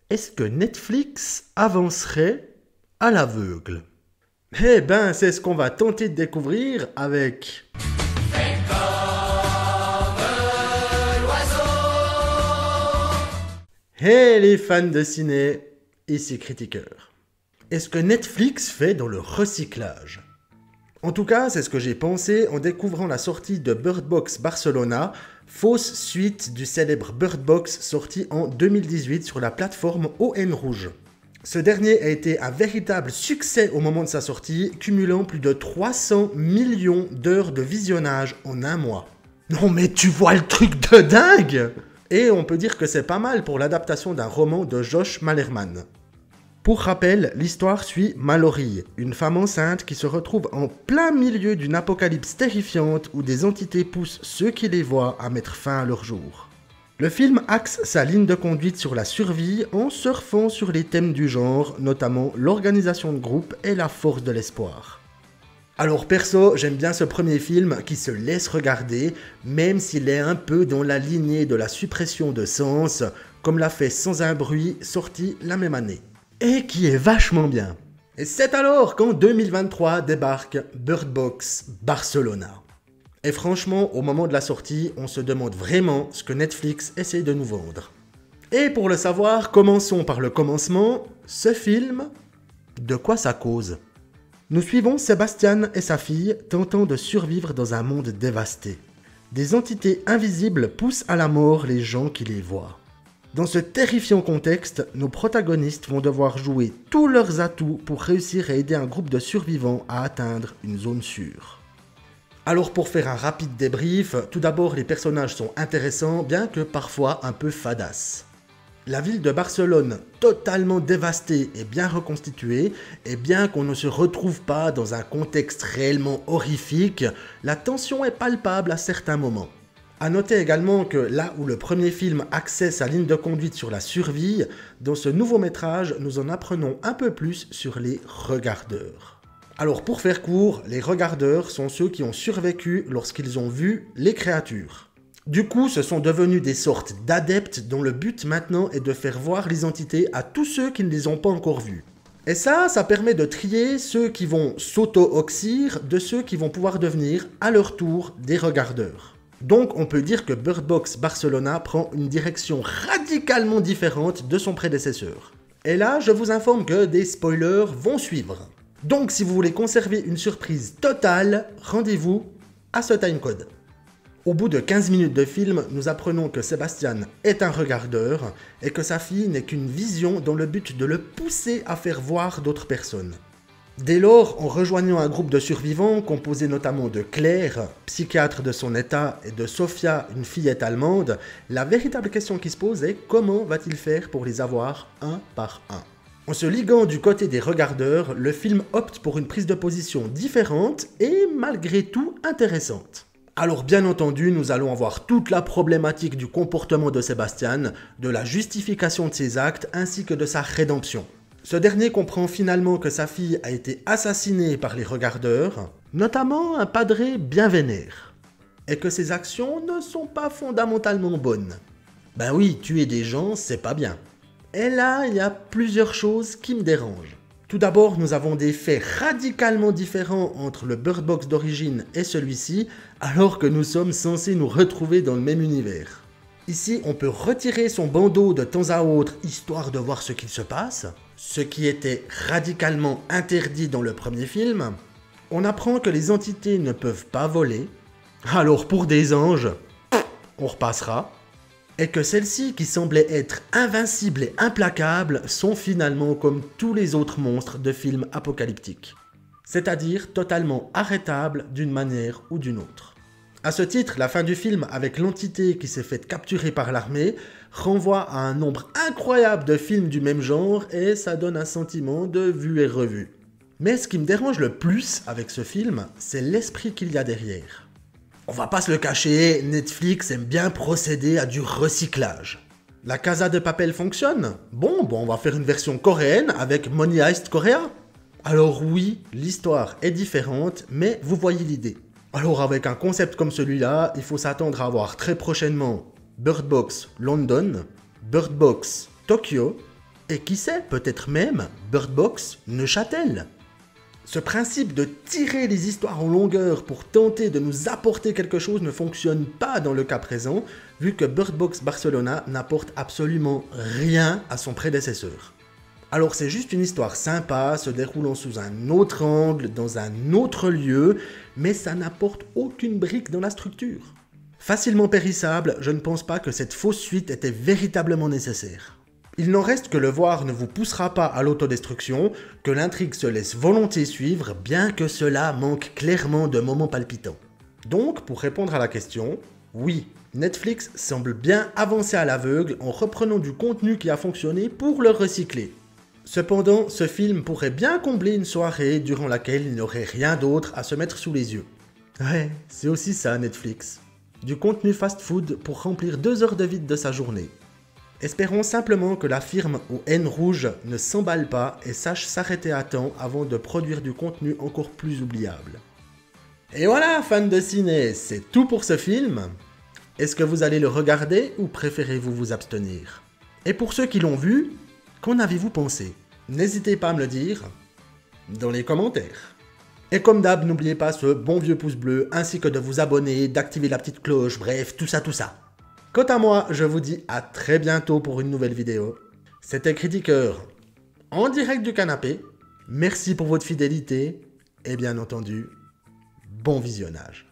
Est-ce que Netflix avancerait à l'aveugle? Eh ben, c'est ce qu'on va tenter de découvrir avec... Hey les fans de ciné, ici Critiqueur. Est-ce que Netflix fait dans le recyclage? En tout cas, c'est ce que j'ai pensé en découvrant la sortie de Bird Box Barcelona, fausse suite du célèbre Bird Box sorti en 2018 sur la plateforme ON Rouge. Ce dernier a été un véritable succès au moment de sa sortie, cumulant plus de 300 millions d'heures de visionnage en un mois. Non mais tu vois le truc de dingue! Et on peut dire que c'est pas mal pour l'adaptation d'un roman de Josh Malerman. Pour rappel, l'histoire suit Mallory, une femme enceinte qui se retrouve en plein milieu d'une apocalypse terrifiante où des entités poussent ceux qui les voient à mettre fin à leur jour. Le film axe sa ligne de conduite sur la survie en surfant sur les thèmes du genre, notamment l'organisation de groupe et la force de l'espoir. Alors perso, j'aime bien ce premier film qui se laisse regarder, même s'il est un peu dans la lignée de la suppression de sens, comme l'a fait Sans un bruit, sorti la même année. Et qui est vachement bien. Et c'est alors qu'en 2023 débarque Bird Box Barcelona. Et franchement, au moment de la sortie, on se demande vraiment ce que Netflix essaie de nous vendre. Et pour le savoir, commençons par le commencement. Ce film, de quoi ça cause ? Nous suivons Sébastien et sa fille tentant de survivre dans un monde dévasté. Des entités invisibles poussent à la mort les gens qui les voient. Dans ce terrifiant contexte, nos protagonistes vont devoir jouer tous leurs atouts pour réussir à aider un groupe de survivants à atteindre une zone sûre. Alors pour faire un rapide débrief, tout d'abord les personnages sont intéressants, bien que parfois un peu fadasses. La ville de Barcelone, totalement dévastée et bien reconstituée, et bien qu'on ne se retrouve pas dans un contexte réellement horrifique, la tension est palpable à certains moments. A noter également que là où le premier film axait sa ligne de conduite sur la survie, dans ce nouveau métrage, nous en apprenons un peu plus sur les regardeurs. Alors pour faire court, les regardeurs sont ceux qui ont survécu lorsqu'ils ont vu les créatures. Du coup, ce sont devenus des sortes d'adeptes dont le but maintenant est de faire voir les entités à tous ceux qui ne les ont pas encore vus. Et ça permet de trier ceux qui vont s'auto-oxyre de ceux qui vont pouvoir devenir, à leur tour, des regardeurs. Donc on peut dire que Bird Box Barcelona prend une direction radicalement différente de son prédécesseur. Et là, je vous informe que des spoilers vont suivre. Donc si vous voulez conserver une surprise totale, rendez-vous à ce timecode. Au bout de 15 minutes de film, nous apprenons que Sébastien est un regardeur et que sa fille n'est qu'une vision dans le but de le pousser à faire voir d'autres personnes. Dès lors, en rejoignant un groupe de survivants composé notamment de Claire, psychiatre de son état, et de Sofia, une fillette allemande, la véritable question qui se pose est comment va-t-il faire pour les avoir un par un ? En se liguant du côté des regardeurs, le film opte pour une prise de position différente et malgré tout intéressante. Alors bien entendu, nous allons avoir toute la problématique du comportement de Sébastien, de la justification de ses actes ainsi que de sa rédemption. Ce dernier comprend finalement que sa fille a été assassinée par les regardeurs, notamment un padré bien vénère, et que ses actions ne sont pas fondamentalement bonnes. Ben oui, tuer des gens, c'est pas bien. Et là, il y a plusieurs choses qui me dérangent. Tout d'abord, nous avons des faits radicalement différents entre le Bird Box d'origine et celui-ci, alors que nous sommes censés nous retrouver dans le même univers. Ici, on peut retirer son bandeau de temps à autre, histoire de voir ce qu'il se passe, ce qui était radicalement interdit dans le premier film. On apprend que les entités ne peuvent pas voler, alors pour des anges, on repassera. Et que celles-ci, qui semblaient être invincibles et implacables, sont finalement comme tous les autres monstres de films apocalyptiques. C'est-à-dire totalement arrêtables d'une manière ou d'une autre. A ce titre, la fin du film avec l'entité qui s'est faite capturer par l'armée renvoie à un nombre incroyable de films du même genre et ça donne un sentiment de vu et revu. Mais ce qui me dérange le plus avec ce film, c'est l'esprit qu'il y a derrière. On va pas se le cacher, Netflix aime bien procéder à du recyclage. La Casa de Papel fonctionne ? Bon, on va faire une version coréenne avec Money Heist Korea. Alors oui, l'histoire est différente, mais vous voyez l'idée. Alors avec un concept comme celui-là, il faut s'attendre à voir très prochainement Bird Box London, Bird Box Tokyo, Et qui sait, peut-être même Bird Box Neuchâtel. Ce principe de tirer les histoires en longueur pour tenter de nous apporter quelque chose ne fonctionne pas dans le cas présent, vu que Bird Box Barcelona n'apporte absolument rien à son prédécesseur. Alors c'est juste une histoire sympa, se déroulant sous un autre angle, dans un autre lieu, mais ça n'apporte aucune brique dans la structure. Facilement périssable, je ne pense pas que cette fausse suite était véritablement nécessaire. Il n'en reste que le voir ne vous poussera pas à l'autodestruction, que l'intrigue se laisse volontiers suivre, bien que cela manque clairement de moments palpitants. Donc, pour répondre à la question, oui, Netflix semble bien avancer à l'aveugle en reprenant du contenu qui a fonctionné pour le recycler. Cependant, ce film pourrait bien combler une soirée durant laquelle il n'y aurait rien d'autre à se mettre sous les yeux. Ouais, c'est aussi ça Netflix. Du contenu fast-food pour remplir 2 heures de vide de sa journée. Espérons simplement que la firme aux haines rouges ne s'emballe pas et sache s'arrêter à temps avant de produire du contenu encore plus oubliable. Et voilà, fans de ciné, c'est tout pour ce film. Est-ce que vous allez le regarder ou préférez-vous vous abstenir? Et pour ceux qui l'ont vu, qu'en avez-vous pensé? N'hésitez pas à me le dire dans les commentaires. Et comme d'hab, n'oubliez pas ce bon vieux pouce bleu, ainsi que de vous abonner, d'activer la petite cloche, bref, tout ça. Quant à moi, je vous dis à très bientôt pour une nouvelle vidéo. C'était Critiqueur, en direct du canapé. Merci pour votre fidélité, et bien entendu, bon visionnage.